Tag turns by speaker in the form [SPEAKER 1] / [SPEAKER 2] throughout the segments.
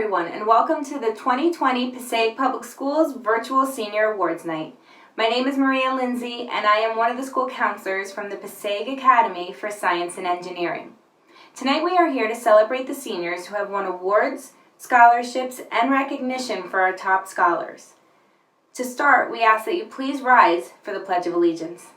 [SPEAKER 1] everyone, and welcome to the 2020 Passaic Public Schools Virtual Senior Awards Night. My name is Maria Lindsay, and I am one of the school counselors from the Passaic Academy for Science and Engineering. Tonight we are here to celebrate the seniors who have won awards, scholarships, and recognition for our top scholars. To start, we ask that you please rise for the Pledge of Allegiance.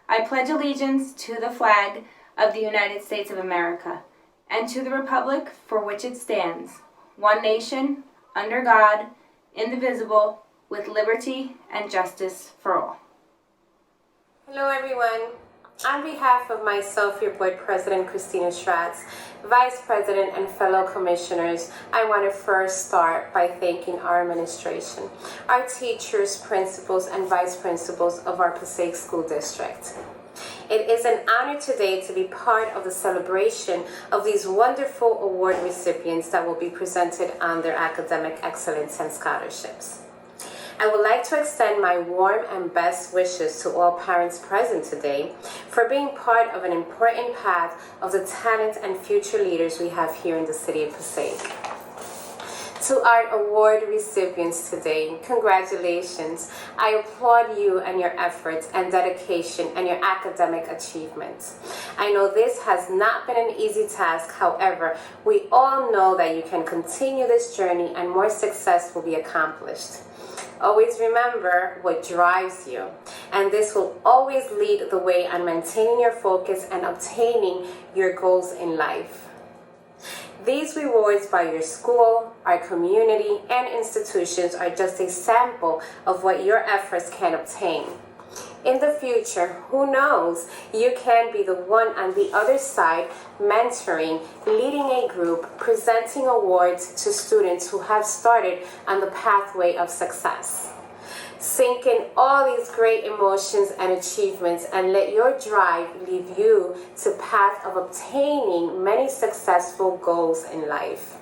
[SPEAKER 1] I pledge allegiance to the flag of the United States of America, and to the republic for which it stands, one nation, under God, indivisible, with liberty and justice for all.
[SPEAKER 2] Hello everyone. On behalf of myself, your board president, Christina Schratz, vice president and fellow commissioners, I want to first start by thanking our administration, our teachers, principals, and vice principals of our Passaic School District. It is an honor today to be part of the celebration of these wonderful award recipients that will be presented on their academic excellence and scholarships. I would like to extend my warm and best wishes to all parents present today for being part of an important path of the talent and future leaders we have here in the city of Passaic. To our award recipients today, congratulations. I applaud you and your efforts and dedication and your academic achievements. I know this has not been an easy task. However, we all know that you can continue this journey and more success will be accomplished. Always remember what drives you, and this will always lead the way on maintaining your focus and obtaining your goals in life. These rewards by your school, our community, and institutions are just a sample of what your efforts can obtain. In the future, who knows, you can be the one on the other side mentoring, leading a group, presenting awards to students who have started on the pathway of success. Sink in all these great emotions and achievements and let your drive lead you to the path of obtaining many successful goals in life.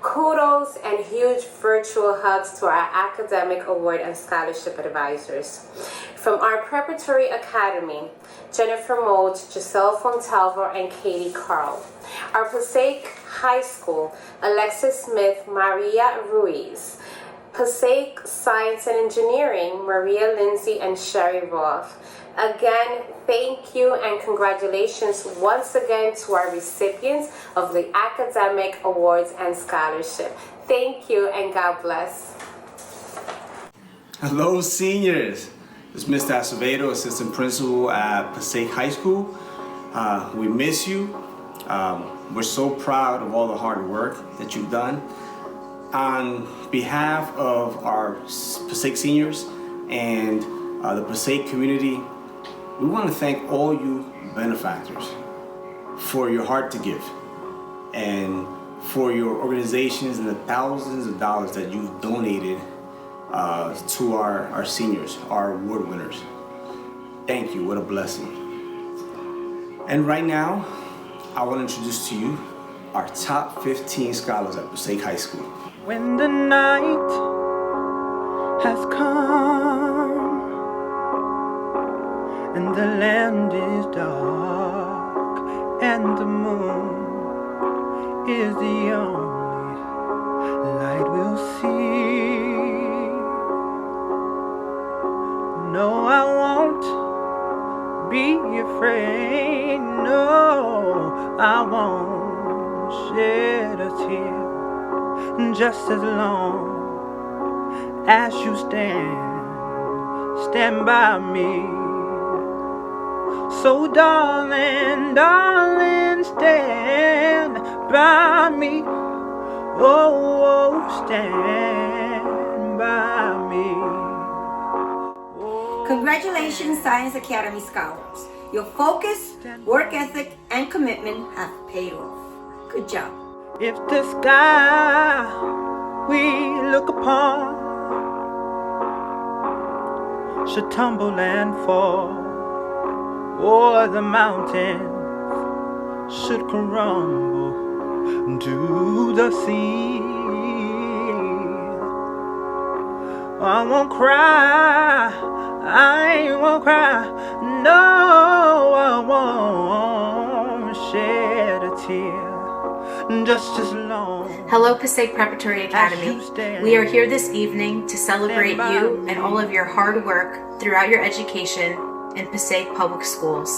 [SPEAKER 2] Kudos and huge virtual hugs to our academic award and scholarship advisors. From our preparatory academy, Jennifer Mold, Giselle Fontalvo, and Katie Carl. Our Passaic High School, Alexis Smith, Maria Ruiz. Passaic Science and Engineering, Maria Lindsay and Sherry Roth. Again, thank you and congratulations once again to our recipients of the academic awards and scholarship. Thank you and God bless.
[SPEAKER 3] Hello seniors, it's Mr. Acevedo, Assistant Principal at Passaic High School. We miss you. We're so proud of all the hard work that you've done. On behalf of our Passaic seniors and the Passaic community, we want to thank all you benefactors for your heart to give and for your organizations and the thousands of dollars that you've donated to our seniors, our award winners. Thank you, what a blessing. And right now, I want to introduce to you our top 15 scholars at Passaic High School.
[SPEAKER 4] When the night has come and the land is dark and the moon is the only light we'll see. No, I won't be afraid. No, I won't shed a tear. Just as long as you stand by me. So darling, darling, stand by me. Oh, stand by me. Oh,
[SPEAKER 5] Congratulations, Science Academy scholars. Your focus, work ethic, and commitment have paid off. Good job.
[SPEAKER 4] If the sky we look upon should tumble and fall, or the mountains should crumble to the sea, I won't cry, I won't cry, no, I won't shed a tear. Just as long
[SPEAKER 6] Hello, Passaic Preparatory Academy. We are here this evening to celebrate you and all of your hard work throughout your education in Passaic Public Schools.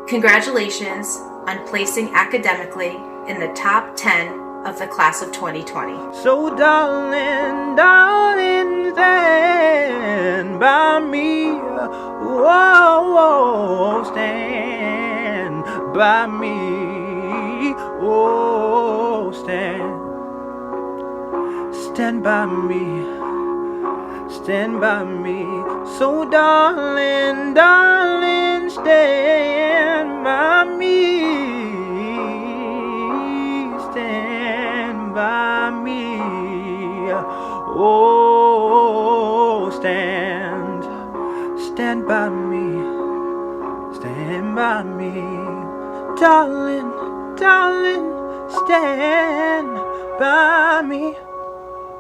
[SPEAKER 6] Congratulations on placing academically in the top 10 of the class of 2020.
[SPEAKER 4] So darling, darling, stand by me. Whoa, whoa, stand by me. Oh, stand by me. Stand by me. So darling, darling, stand by me. Stand by me. Oh, stand by me. Stand by me. Darling, darling, stand by me.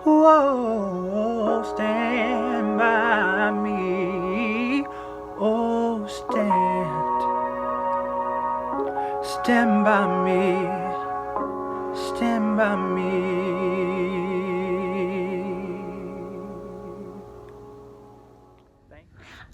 [SPEAKER 4] Whoa, stand by me. Oh, stand by me. Stand by me.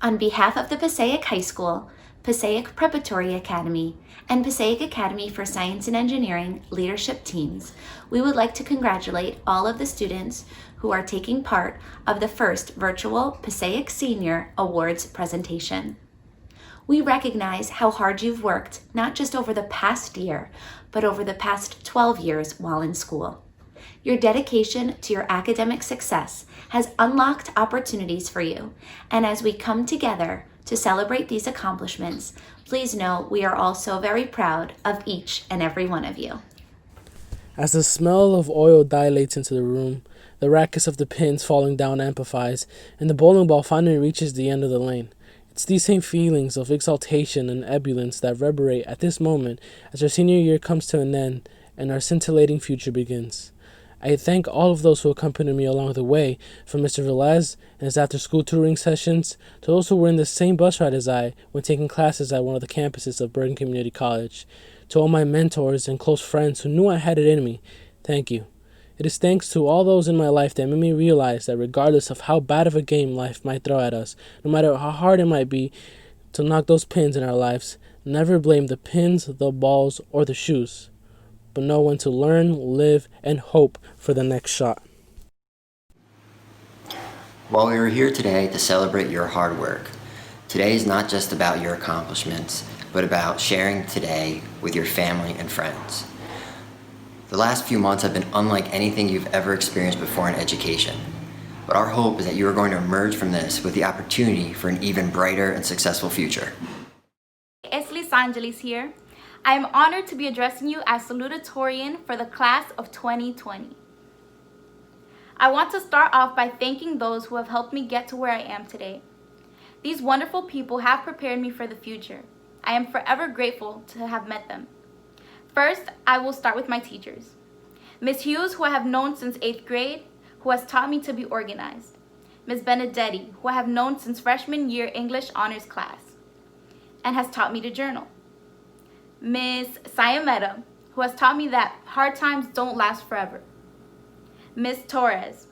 [SPEAKER 7] On behalf of the Passaic High School, Passaic Preparatory Academy, and Passaic Academy for Science and Engineering leadership teams, we would like to congratulate all of the students who are taking part of the first virtual Passaic Senior Awards presentation. We recognize how hard you've worked, not just over the past year, but over the past 12 years while in school. Your dedication to your academic success has unlocked opportunities for you, and as we come together to celebrate these accomplishments, please know we are all so very proud of each and every one of you.
[SPEAKER 8] As the smell of oil dilates into the room, the racket of the pins falling down amplifies, and the bowling ball finally reaches the end of the lane. It's these same feelings of exaltation and ebullience that reverberate at this moment as our senior year comes to an end and our scintillating future begins. I thank all of those who accompanied me along the way, from Mr. Velez and his after-school tutoring sessions to those who were in the same bus ride as I when taking classes at one of the campuses of Bergen Community College. To all my mentors and close friends who knew I had it in me, thank you. It is thanks to all those in my life that made me realize that regardless of how bad of a game life might throw at us, no matter how hard it might be to knock those pins in our lives, never blame the pins, the balls, or the shoes, but know when to learn, live, and hope for the next shot.
[SPEAKER 9] While we are here today to celebrate your hard work, today is not just about your accomplishments, but about sharing today with your family and friends. The last few months have been unlike anything you've ever experienced before in education, but our hope is that you are going to emerge from this with the opportunity for an even brighter and successful future.
[SPEAKER 10] It's Lisa Angelis here. I am honored to be addressing you as Salutatorian for the class of 2020. I want to start off by thanking those who have helped me get to where I am today. These wonderful people have prepared me for the future. I am forever grateful to have met them. First, I will start with my teachers. Ms. Hughes, who I have known since 8th grade, who has taught me to be organized. Ms. Benedetti, who I have known since freshman year English honors class and has taught me to journal. Ms. Sayameta, who has taught me that hard times don't last forever. Ms. Torres,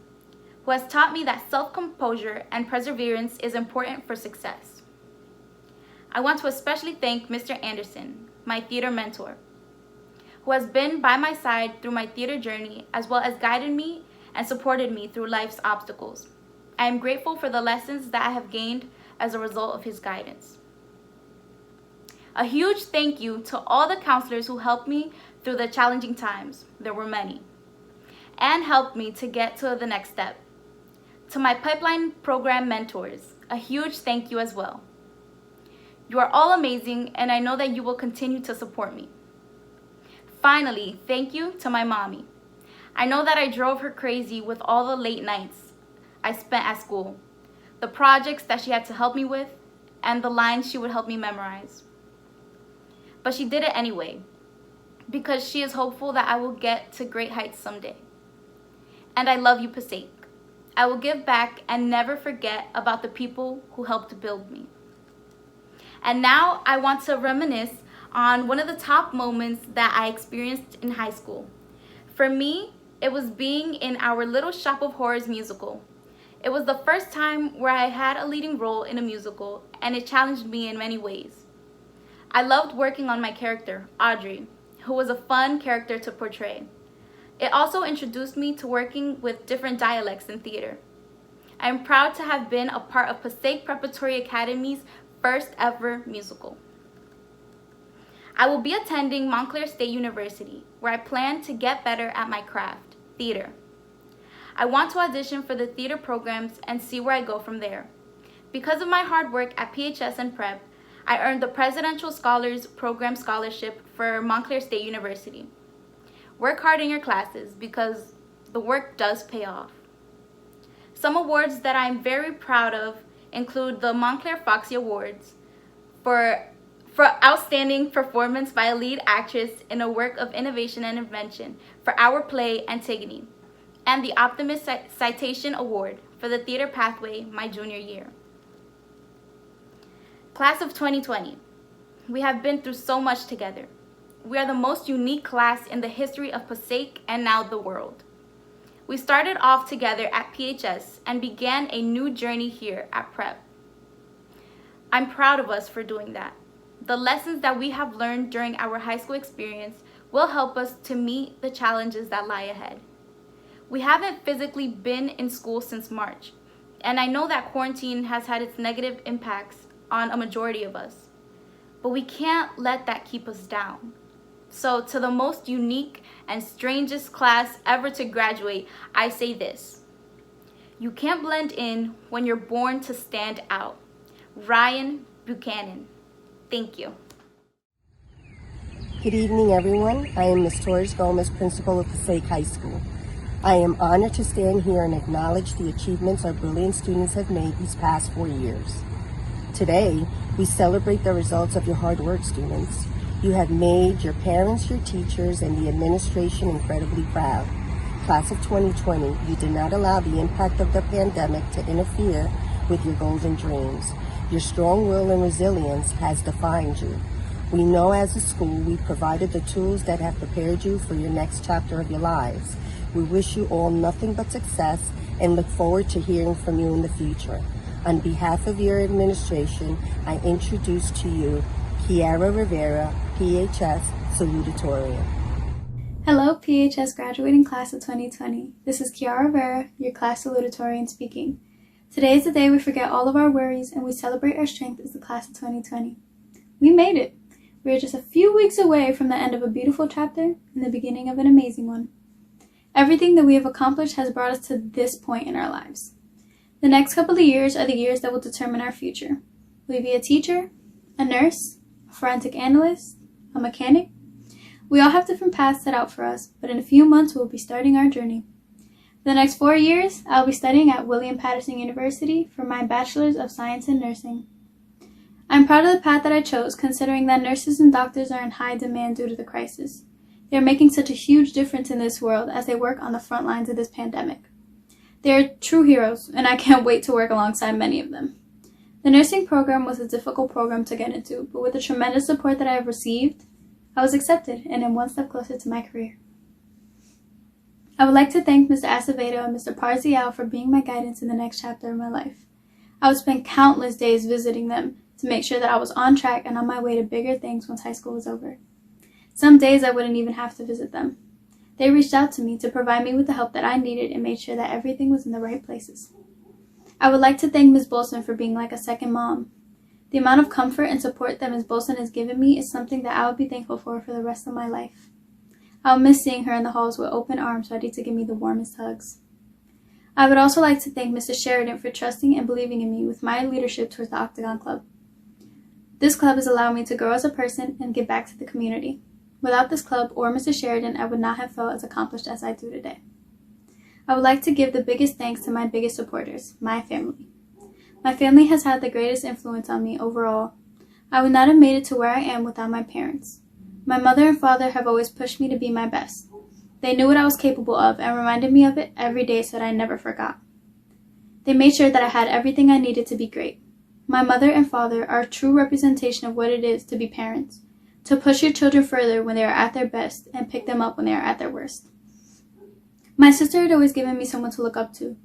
[SPEAKER 10] who has taught me that self-composure and perseverance is important for success. I want to especially thank Mr. Anderson, my theater mentor, who has been by my side through my theater journey as well as guided me and supported me through life's obstacles. I am grateful for the lessons that I have gained as a result of his guidance. A huge thank you to all the counselors who helped me through the challenging times, there were many, and helped me to get to the next step. To my pipeline program mentors, a huge thank you as well. You are all amazing, and I know that you will continue to support me. Finally, thank you to my mommy. I know that I drove her crazy with all the late nights I spent at school, the projects that she had to help me with, and the lines she would help me memorize. But she did it anyway, because she is hopeful that I will get to great heights someday. And I love you, Passaic. I will give back and never forget about the people who helped build me. And now I want to reminisce on one of the top moments that I experienced in high school. For me, it was being in our Little Shop of Horrors musical. It was the first time where I had a leading role in a musical, and it challenged me in many ways. I loved working on my character, Audrey, who was a fun character to portray. It also introduced me to working with different dialects in theater. I am proud to have been a part of Passaic Preparatory Academy's first ever musical. I will be attending Montclair State University, where I plan to get better at my craft, theater. I want to audition for the theater programs and see where I go from there. Because of my hard work at PHS and Prep, I earned the Presidential Scholars Program Scholarship for Montclair State University. Work hard in your classes because the work does pay off. Some awards that I'm very proud of include the Montclair Foxy Awards for outstanding performance by a lead actress in a work of innovation and invention for our play Antigone, and the Optimist Citation Award for the theater pathway my junior year. Class of 2020, we have been through so much together. We are the most unique class in the history of Passaic and now the world. We started off together at PHS and began a new journey here at Prep. I'm proud of us for doing that. The lessons that we have learned during our high school experience will help us to meet the challenges that lie ahead. We haven't physically been in school since March, and I know that quarantine has had its negative impacts on a majority of us, but we can't let that keep us down. So to the most unique and strangest class ever to graduate, I say this: you can't blend in when you're born to stand out. Ryan Buchanan. Thank you.
[SPEAKER 11] Good evening, everyone. I am Ms. Torres Gomez, principal of Passaic High School. I am honored to stand here and acknowledge the achievements our brilliant students have made these past 4 years. Today, we celebrate the results of your hard work, students. You have made your parents, your teachers, and the administration incredibly proud. Class of 2020, you did not allow the impact of the pandemic to interfere with your goals and dreams. Your strong will and resilience has defined you. We know as a school we provided the tools that have prepared you for your next chapter of your lives. We wish you all nothing but success and look forward to hearing from you in the future. On behalf of your administration, I introduce to you Kiara Rivera, PHS Salutatorian.
[SPEAKER 12] Hello, PHS graduating class of 2020. This is Kiara Rivera, your class salutatorian speaking. Today is the day we forget all of our worries and we celebrate our strength as the class of 2020. We made it. We are just a few weeks away from the end of a beautiful chapter and the beginning of an amazing one. Everything that we have accomplished has brought us to this point in our lives. The next couple of years are the years that will determine our future. Will you be a teacher, a nurse, a forensic analyst, a mechanic? We all have different paths set out for us, but in a few months we'll be starting our journey. For the next 4 years, I'll be studying at William Patterson University for my Bachelor's of Science in Nursing. I'm proud of the path that I chose, considering that nurses and doctors are in high demand due to the crisis. They are making such a huge difference in this world as they work on the front lines of this pandemic. They are true heroes, and I can't wait to work alongside many of them. The nursing program was a difficult program to get into, but with the tremendous support that I have received, I was accepted and am one step closer to my career. I would like to thank Mr. Acevedo and Mr. Parzial for being my guidance in the next chapter of my life. I would spend countless days visiting them to make sure that I was on track and on my way to bigger things once high school was over. Some days I wouldn't even have to visit them. They reached out to me to provide me with the help that I needed and made sure that everything was in the right places. I would like to thank Ms. Bolson for being like a second mom. The amount of comfort and support that Ms. Bolson has given me is something that I would be thankful for the rest of my life. I'll miss seeing her in the halls with open arms ready to give me the warmest hugs. I would also like to thank Mr. Sheridan for trusting and believing in me with my leadership towards the Octagon Club. This club has allowed me to grow as a person and give back to the community. Without this club or Mr. Sheridan, I would not have felt as accomplished as I do today. I would like to give the biggest thanks to my biggest supporters, my family. My family has had the greatest influence on me overall. I would not have made it to where I am without my parents. My mother and father have always pushed me to be my best. They knew what I was capable of and reminded me of it every day so that I never forgot. They made sure that I had everything I needed to be great. My mother and father are a true representation of what it is to be parents, to push your children further when they are at their best and pick them up when they are at their worst. My sister had always given me someone to look up to.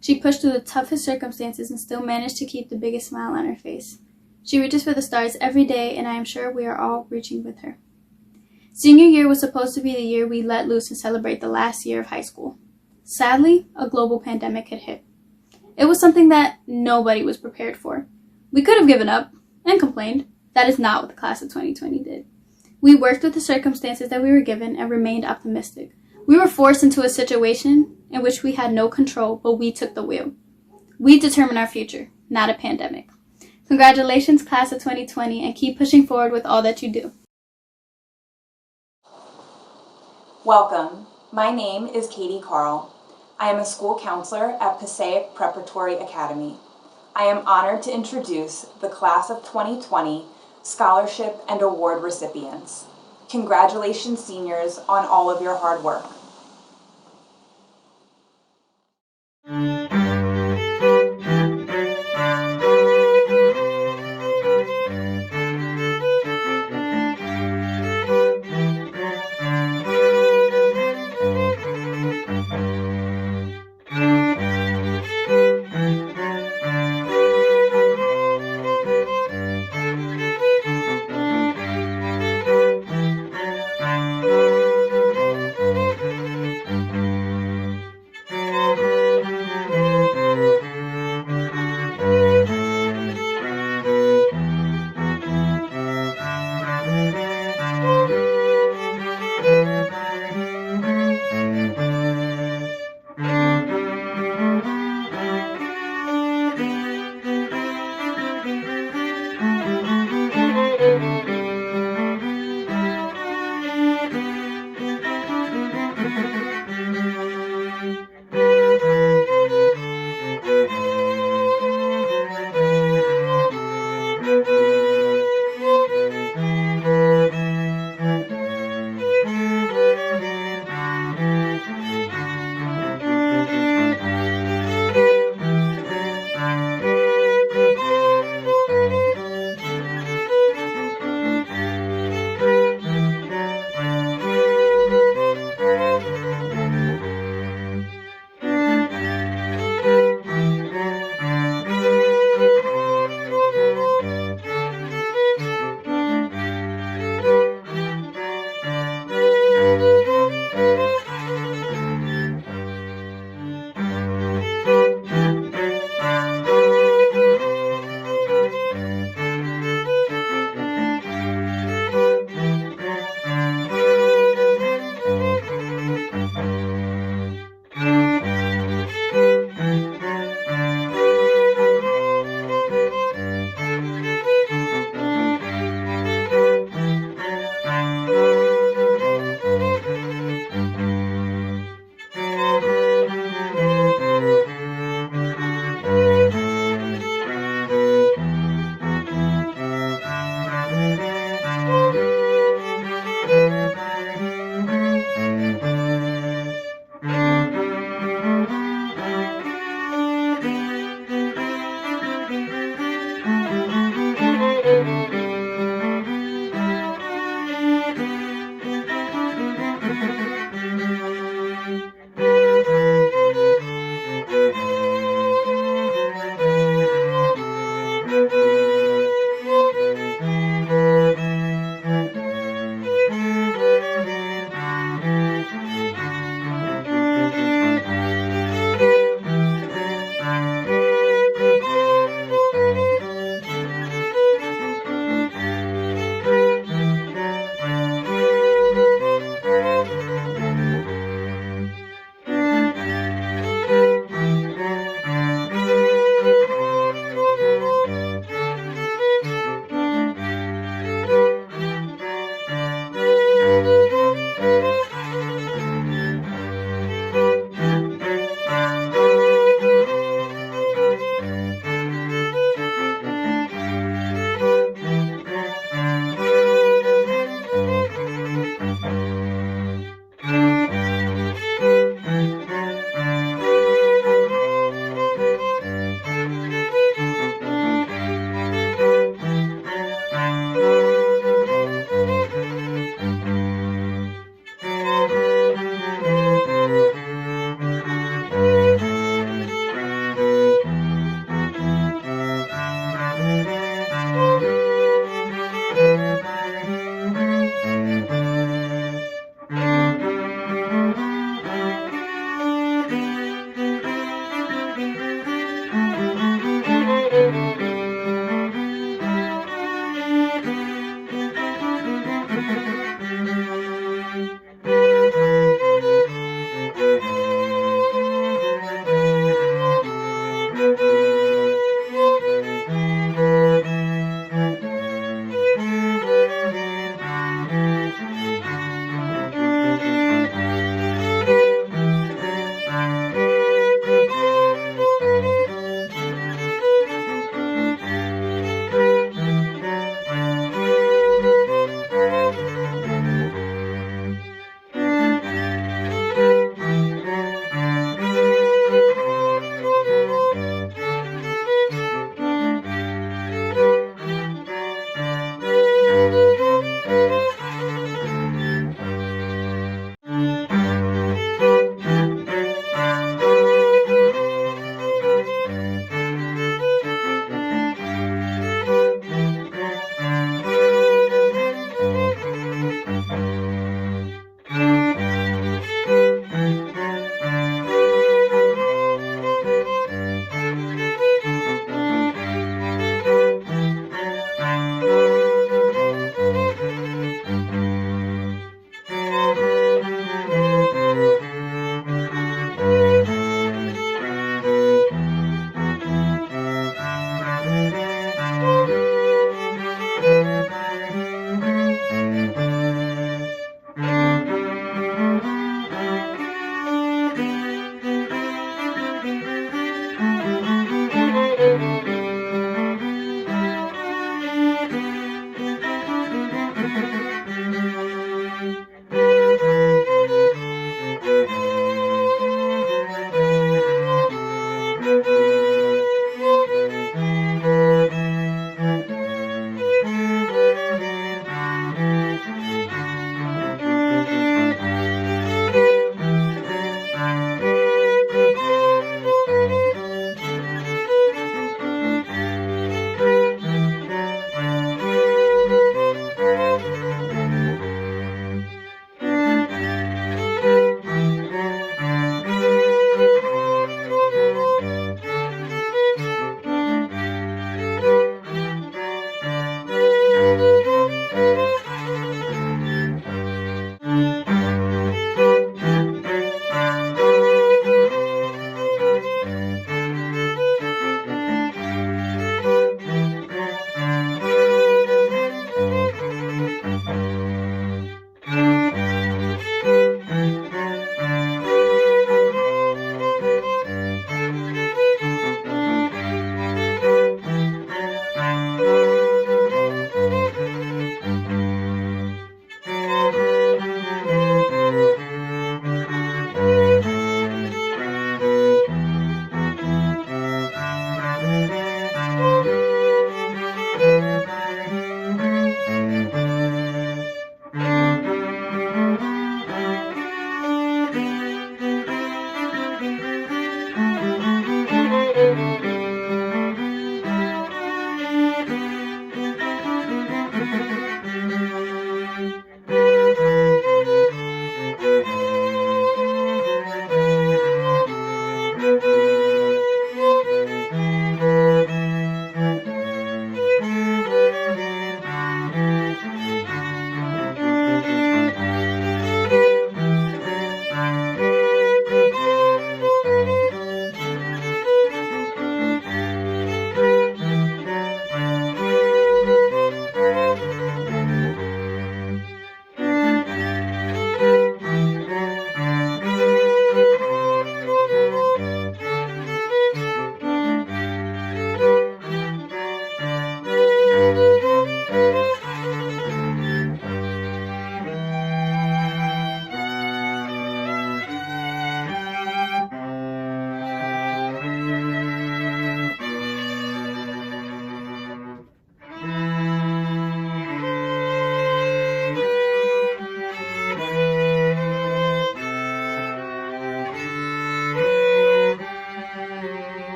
[SPEAKER 12] She pushed through the toughest circumstances and still managed to keep the biggest smile on her face. She reaches for the stars every day, and I am sure we are all reaching with her. Senior year was supposed to be the year we let loose and celebrate the last year of high school. Sadly, a global pandemic had hit. It was something that nobody was prepared for. We could have given up and complained. That is not what the class of 2020 did. We worked with the circumstances that we were given and remained optimistic. We were forced into a situation in which we had no control, but we took the wheel. We determine our future, not a pandemic. Congratulations, class of 2020, and keep pushing forward with all that you do.
[SPEAKER 13] Welcome. My name is Katie Carl. I am a school counselor at Passaic Preparatory Academy. I am honored to introduce the class of 2020 scholarship and award recipients. Congratulations, seniors, on all of your hard work.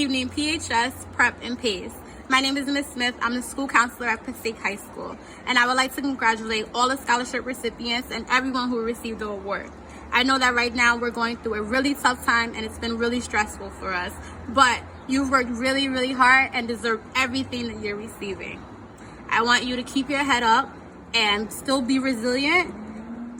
[SPEAKER 14] evening, PHS, Prep, and PACE. My name is Ms. Smith. I'm the school counselor at Passaic High School, and I would like to congratulate all the scholarship recipients and everyone who received the award. I know that right now we're going through a really tough time and it's been really stressful for us, but you've worked really, really hard and deserve everything that you're receiving. I want you to keep your head up and still be resilient.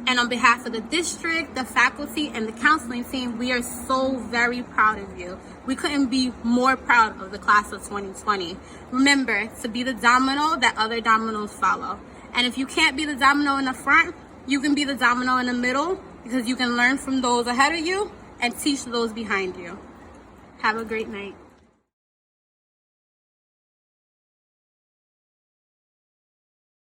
[SPEAKER 14] And on behalf of the district, the faculty, and the counseling team, we are so very proud of you. We couldn't be more proud of the class of 2020. Remember to be the domino that other dominoes follow. And if you can't be the domino in the front, you can be the domino in the middle, because you can learn from those ahead of you and teach those behind you. Have a great night.